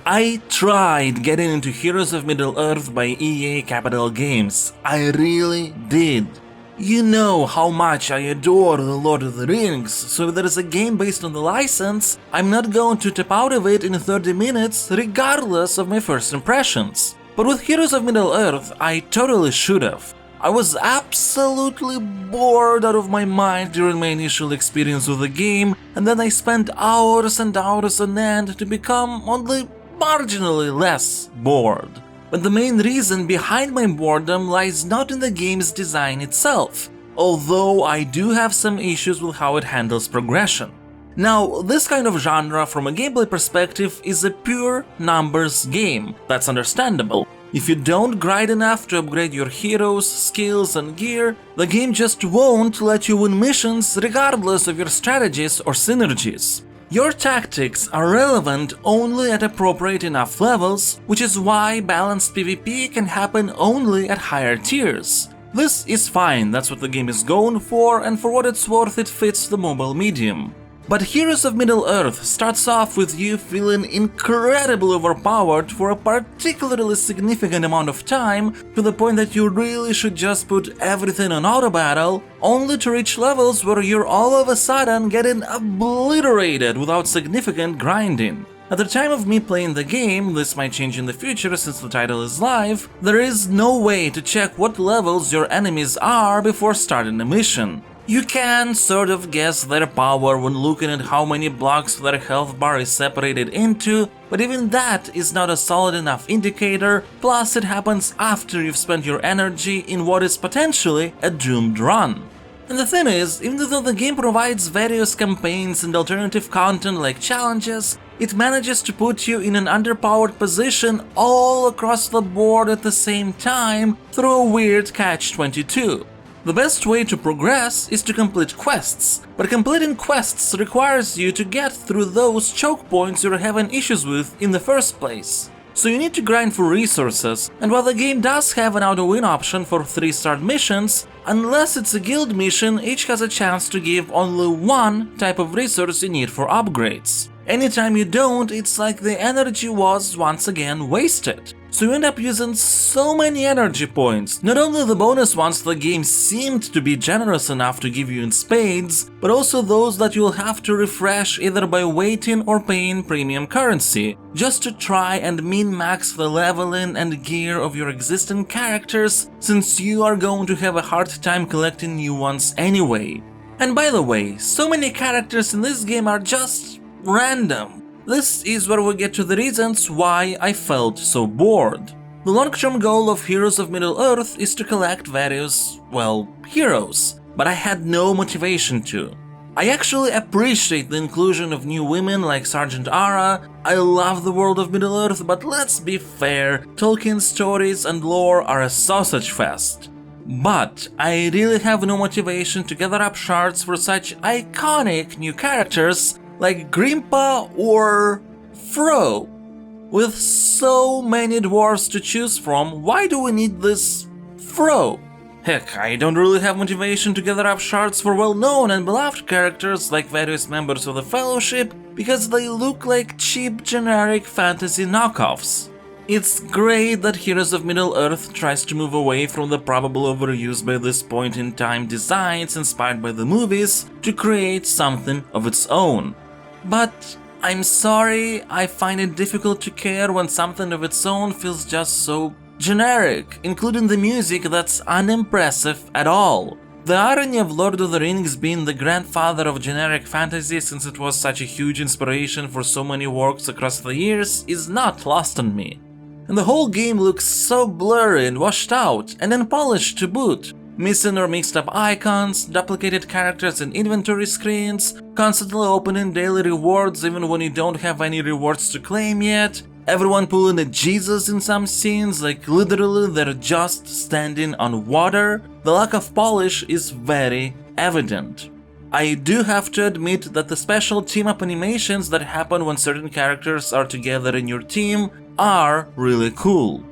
I tried getting into Heroes of Middle-earth by EA Capital Games. I really did. You know how much I adore The Lord of the Rings, so if there is a game based on the license, I'm not going to tap out of it in 30 minutes regardless of my first impressions. But with Heroes of Middle-earth, I totally should have. I was absolutely bored out of my mind during my initial experience with the game, and then I spent hours and hours on end to become only marginally less bored. But the main reason behind my boredom lies not in the game's design itself, although I do have some issues with how it handles progression. Now, this kind of genre from a gameplay perspective is a pure numbers game, that's understandable. If you don't grind enough to upgrade your heroes, skills and gear, the game just won't let you win missions regardless of your strategies or synergies. Your tactics are relevant only at appropriate enough levels, which is why balanced PvP can happen only at higher tiers. This is fine, that's what the game is going for, and for what it's worth it fits the mobile medium. But Heroes of Middle-earth starts off with you feeling incredibly overpowered for a particularly significant amount of time, to the point that you really should just put everything on auto battle, only to reach levels where you're all of a sudden getting obliterated without significant grinding. At the time of me playing the game, this might change in the future since the title is live, there is no way to check what levels your enemies are before starting a mission. You can sort of guess their power when looking at how many blocks their health bar is separated into, but even that is not a solid enough indicator, plus it happens after you've spent your energy in what is potentially a doomed run. And the thing is, even though the game provides various campaigns and alternative content like challenges, it manages to put you in an underpowered position all across the board at the same time through a weird catch-22. The best way to progress is to complete quests, but completing quests requires you to get through those choke points you're having issues with in the first place. So you need to grind for resources, and while the game does have an auto-win option for 3-star missions, unless it's a guild mission, each has a chance to give only one type of resource you need for upgrades. Anytime you don't, it's like the energy was once again wasted. So you end up using so many energy points, not only the bonus ones the game seemed to be generous enough to give you in spades, but also those that you'll have to refresh either by waiting or paying premium currency, just to try and min-max the leveling and gear of your existing characters, since you are going to have a hard time collecting new ones anyway. And by the way, so many characters in this game are just random. This is where we get to the reasons why I felt so bored. The long-term goal of Heroes of Middle-earth is to collect various, well, heroes, but I had no motivation to. I actually appreciate the inclusion of new women like Sergeant Ara, I love the world of Middle-earth, but let's be fair, Tolkien's stories and lore are a sausage fest. But I really have no motivation to gather up shards for such iconic new characters like Grimpa or Fro. With so many dwarves to choose from, why do we need this Fro? Heck, I don't really have motivation to gather up shards for well-known and beloved characters like various members of the Fellowship, because they look like cheap generic fantasy knockoffs. It's great that Heroes of Middle-earth tries to move away from the probable overuse by this point in time designs inspired by the movies to create something of its own. But I'm sorry, I find it difficult to care when something of its own feels just so generic, including the music that's unimpressive at all. The irony of Lord of the Rings being the grandfather of generic fantasy, since it was such a huge inspiration for so many works across the years, is not lost on me. And the whole game looks so blurry and washed out, and unpolished to boot. Missing or mixed up icons, duplicated characters and inventory screens, constantly opening daily rewards even when you don't have any rewards to claim yet, everyone pulling a Jesus in some scenes, like literally they're just standing on water. The lack of polish is very evident. I do have to admit that the special team-up animations that happen when certain characters are together in your team are really cool.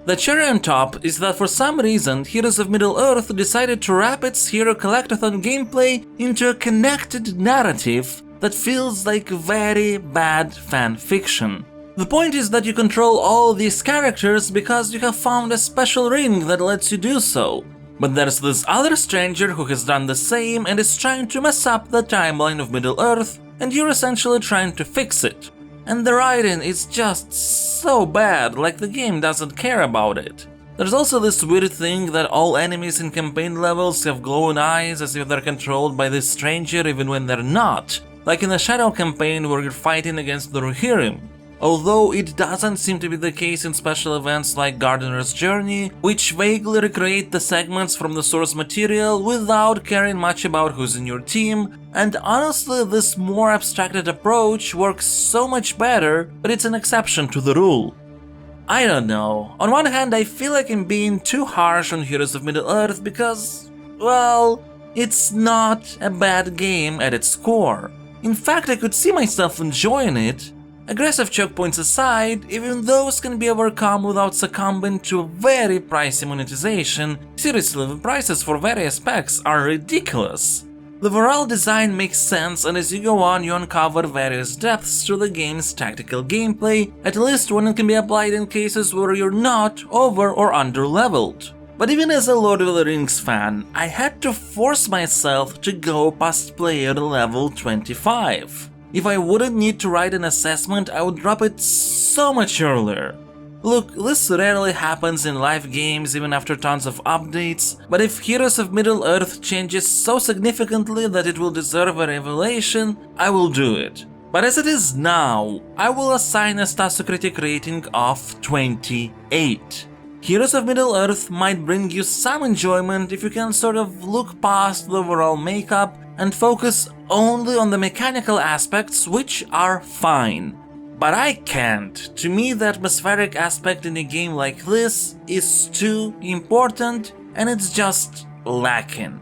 The cherry on top is that for some reason Heroes of Middle-earth decided to wrap its Hero Collectathon gameplay into a connected narrative that feels like very bad fan fiction. The point is that you control all these characters because you have found a special ring that lets you do so. But there's this other stranger who has done the same and is trying to mess up the timeline of Middle-earth, and you're essentially trying to fix it. And the writing is just so bad, like the game doesn't care about it. There's also this weird thing that all enemies in campaign levels have glowing eyes as if they're controlled by this stranger even when they're not, like in the Shadow campaign where you're fighting against the Rohirrim. Although it doesn't seem to be the case in special events like Gardener's Journey, which vaguely recreate the segments from the source material without caring much about who's in your team, and honestly this more abstracted approach works so much better, but it's an exception to the rule. I don't know, on one hand I feel like I'm being too harsh on Heroes of Middle-earth because, well, it's not a bad game at its core. In fact, I could see myself enjoying it. Aggressive choke points aside, even those can be overcome without succumbing to very pricey monetization. Seriously, the prices for various packs are ridiculous. The overall design makes sense, and as you go on you uncover various depths to the game's tactical gameplay, at least when it can be applied in cases where you're not over or under leveled. But even as a Lord of the Rings fan, I had to force myself to go past player level 25. If I wouldn't need to write an assessment, I would drop it so much earlier. Look, this rarely happens in live games even after tons of updates, but if Heroes of Middle-earth changes so significantly that it will deserve a revelation, I will do it. But as it is now, I will assign a Stasucritic rating of 28. Heroes of Middle-earth might bring you some enjoyment if you can sort of look past the overall makeup and focus only on the mechanical aspects, which are fine. But I can't. To me, the atmospheric aspect in a game like this is too important, and it's just lacking.